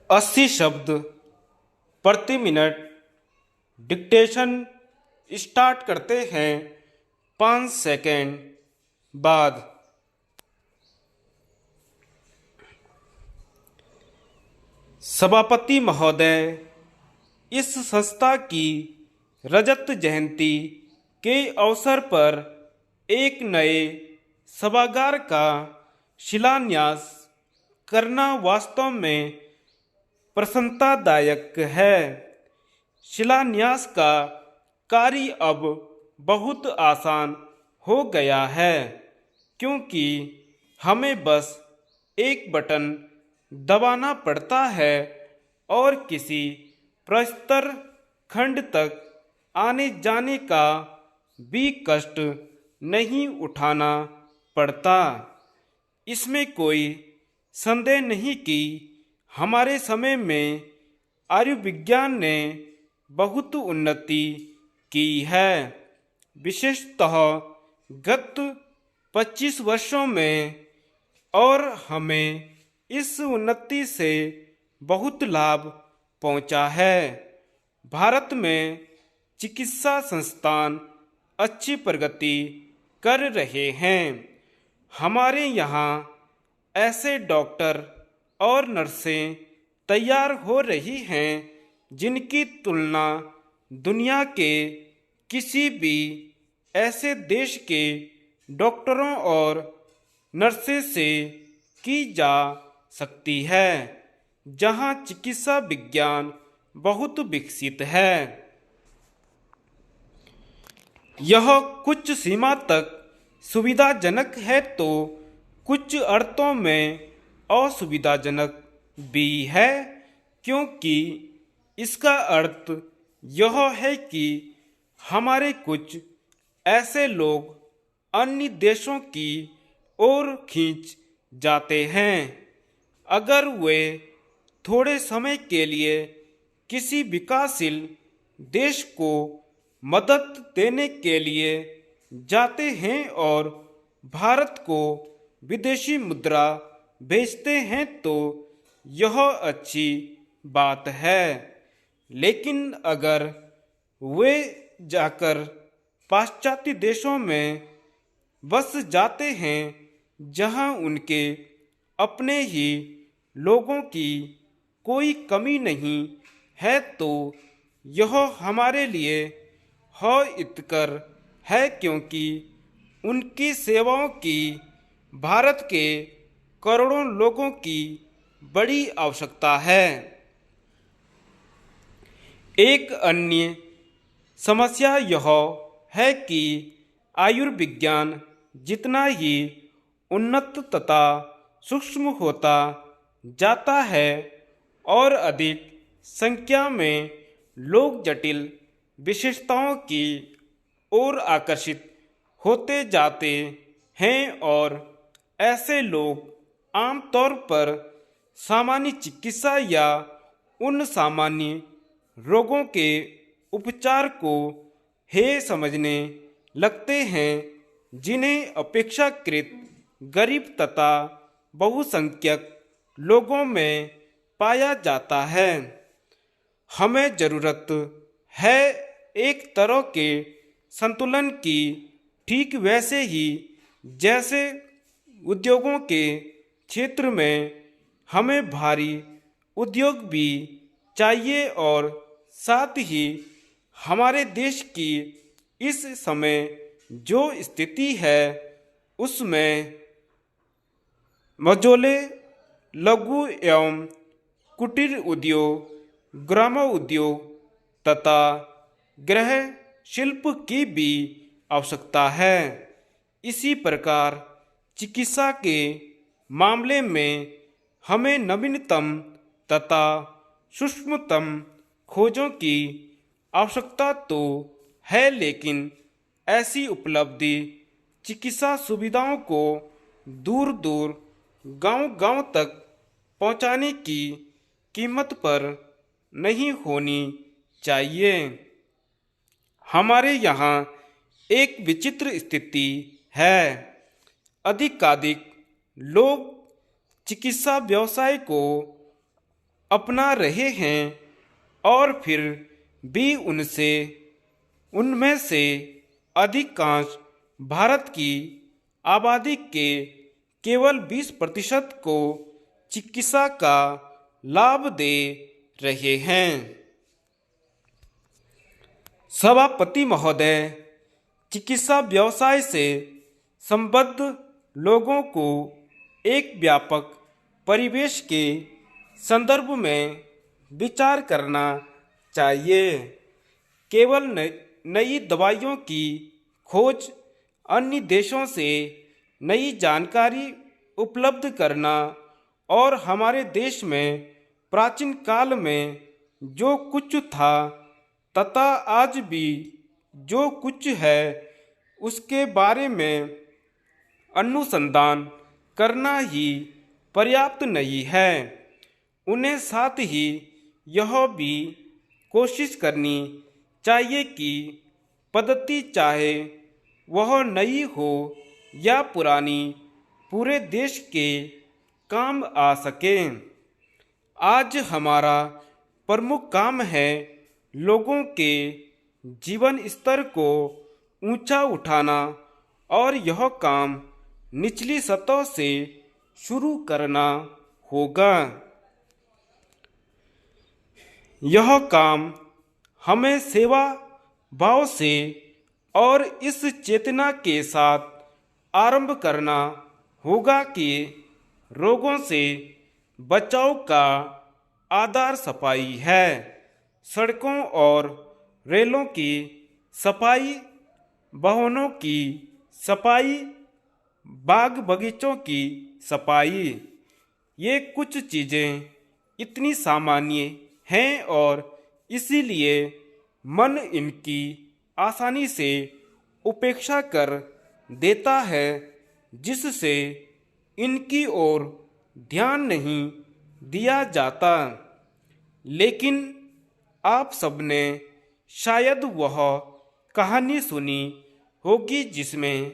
80 शब्द प्रति minute dictation start करते हैं 5 सेकेंड बाद। सभापति महोदय, इस संस्था की रजत जयंती के अवसर पर एक नए सभागार का शिलान्यास करना वास्तव में प्रसन्नतादायक है। शिलान्यास का कार्य अब बहुत आसान हो गया है, क्योंकि हमें बस एक बटन दबाना पड़ता है और किसी प्रस्तर खंड तक आने जाने का भी कष्ट नहीं उठाना पड़ता। इसमें कोई संदेह नहीं कि हमारे समय में आयुर्विज्ञान ने बहुत उन्नति की है। विशेषतः गत 25 वर्षों में, और हमें इस उन्नति से बहुत लाभ पहुंचा है। भारत में चिकित्सा संस्थान अच्छी प्रगति कर रहे हैं। हमारे यहाँ ऐसे डॉक्टर और नर्सें तैयार हो रही हैं जिनकी तुलना दुनिया के किसी भी ऐसे देश के डॉक्टरों और नर्सें से की जा सकती है, जहां चिकित्सा विज्ञान बहुत विकसित है। यह कुछ सीमा तक सुविधाजनक है तो कुछ अर्थों में असुविधाजनक भी है, क्योंकि इसका अर्थ यह है कि हमारे कुछ ऐसे लोग अन्य देशों की ओर खींच जाते हैं। अगर वे थोड़े समय के लिए किसी विकासशील देश को मदद देने के लिए जाते हैं और भारत को विदेशी मुद्रा भेजते हैं तो यह अच्छी बात है। लेकिन अगर वे जाकर पाश्चात्य देशों में बस जाते हैं जहां उनके अपने ही लोगों की कोई कमी नहीं है, तो यह हमारे लिए हितकर है, क्योंकि उनकी सेवाओं की भारत के करोड़ों लोगों की बड़ी आवश्यकता है। एक अन्य समस्या यह है कि आयुर्विज्ञान जितना ही उन्नत तथा सूक्ष्म होता जाता है और अधिक संख्या में लोग जटिल विशेषताओं की ओर आकर्षित होते जाते हैं, और ऐसे लोग आमतौर पर सामान्य चिकित्सा या उन सामान्य रोगों के उपचार को हे समझने लगते हैं जिन्हें अपेक्षाकृत गरीब तथा बहुसंख्यक लोगों में पाया जाता है। हमें जरूरत है एक तरह के संतुलन की, ठीक वैसे ही जैसे उद्योगों के क्षेत्र में हमें भारी उद्योग भी चाहिए, और साथ ही हमारे देश की इस समय जो स्थिति है उसमें मझोले लघु एवं कुटीर उद्योग, ग्राम उद्योग तथा गृह शिल्प की भी आवश्यकता है। इसी प्रकार चिकित्सा के मामले में हमें नवीनतम तथा सूक्ष्मतम खोजों की आवश्यकता तो है, लेकिन ऐसी उपलब्धि चिकित्सा सुविधाओं को दूर दूर गांव-गांव तक पहुंचाने की कीमत पर नहीं होनी चाहिए। हमारे यहाँ एक विचित्र स्थिति है। अधिकाधिक लोग चिकित्सा व्यवसाय को अपना रहे हैं और फिर भी उनमें से अधिकांश भारत की आबादी के केवल 20% को चिकित्सा का लाभ दे रहे हैं। सभापति महोदय, चिकित्सा व्यवसाय से संबद्ध लोगों को एक व्यापक परिवेश के संदर्भ में विचार करना चाहिए। केवल नई दवाइयों की खोज, अन्य देशों से नई जानकारी उपलब्ध करना और हमारे देश में प्राचीन काल में जो कुछ था तथा आज भी जो कुछ है उसके बारे में अनुसंधान करना ही पर्याप्त नहीं है। उन्हें साथ ही यह भी कोशिश करनी चाहिए कि पद्धति चाहे वह नई हो या पुरानी, पूरे देश के काम आ सके। आज हमारा प्रमुख काम है लोगों के जीवन स्तर को ऊंचा उठाना और यह काम निचली सतह से शुरू करना होगा। यह काम हमें सेवा भाव से और इस चेतना के साथ आरंभ करना होगा कि रोगों से बचाव का आधार सफाई है। सड़कों और रेलों की सफाई, वाहनों की सफाई, बाग बगीचों की सफाई, ये कुछ चीज़ें इतनी सामान्य हैं और इसीलिए मन इनकी आसानी से उपेक्षा कर देता है, जिससे इनकी ओर ध्यान नहीं दिया जाता। लेकिन आप सबने शायद वह कहानी सुनी होगी जिसमें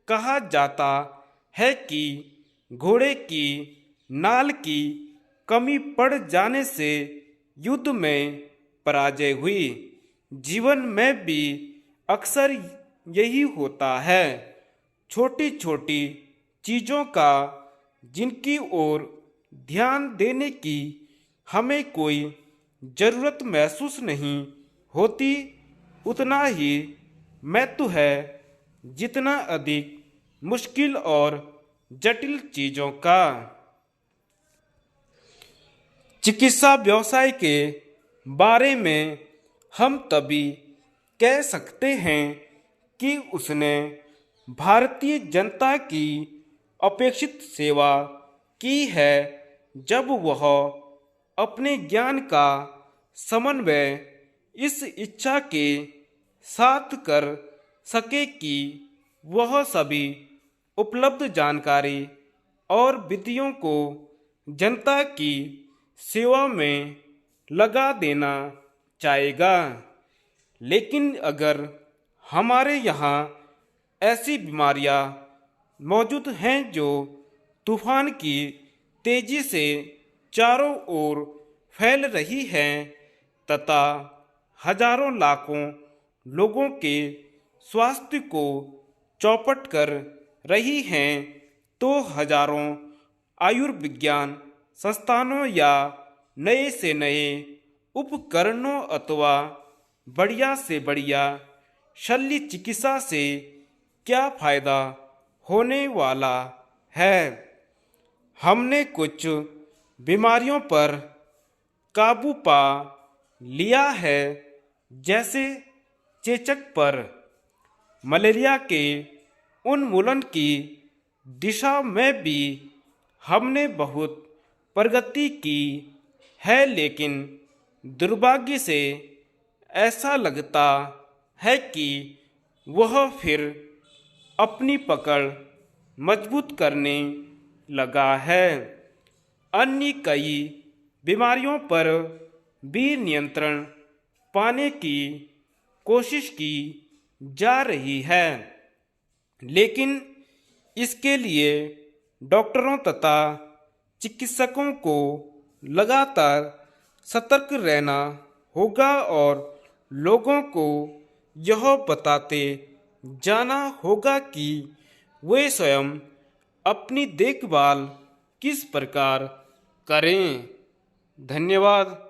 कहा जाता है कि घोड़े की नाल की कमी पड़ जाने से युद्ध में पराजय हुई। जीवन में भी अक्सर यही होता है। छोटी छोटी चीज़ों का जिनकी ओर ध्यान देने की हमें कोई ज़रूरत महसूस नहीं होती, उतना ही महत्व है जितना अधिक मुश्किल और जटिल चीज़ों का। चिकित्सा व्यवसाय के बारे में हम तभी कह सकते हैं कि उसने भारतीय जनता की अपेक्षित सेवा की है जब वह अपने ज्ञान का समन्वय इस इच्छा के साथ कर सके कि वह सभी उपलब्ध जानकारी और विधियों को जनता की सेवा में लगा देना चाहेगा। लेकिन अगर हमारे यहाँ ऐसी बीमारियाँ मौजूद हैं जो तूफान की तेजी से चारों ओर फैल रही हैं तथा हजारों लाखों लोगों के स्वास्थ्य को चौपट कर रही हैं, तो हजारों आयुर्विज्ञान संस्थानों या नए से नए उपकरणों अथवा बढ़िया से बढ़िया शल्य चिकित्सा से क्या फायदा होने वाला है। हमने कुछ बीमारियों पर काबू पा लिया है, जैसे चेचक पर। मलेरिया के उन्मूलन की दिशा में भी हमने बहुत प्रगति की है, लेकिन दुर्भाग्य से ऐसा लगता है कि वह फिर अपनी पकड़ मजबूत करने लगा है। अन्य कई बीमारियों पर भी नियंत्रण पाने की कोशिश की जा रही है, लेकिन इसके लिए डॉक्टरों तथा चिकित्सकों को लगातार सतर्क रहना होगा और लोगों को यह बताते जाना होगा कि वे स्वयं अपनी देखभाल किस प्रकार करें। धन्यवाद।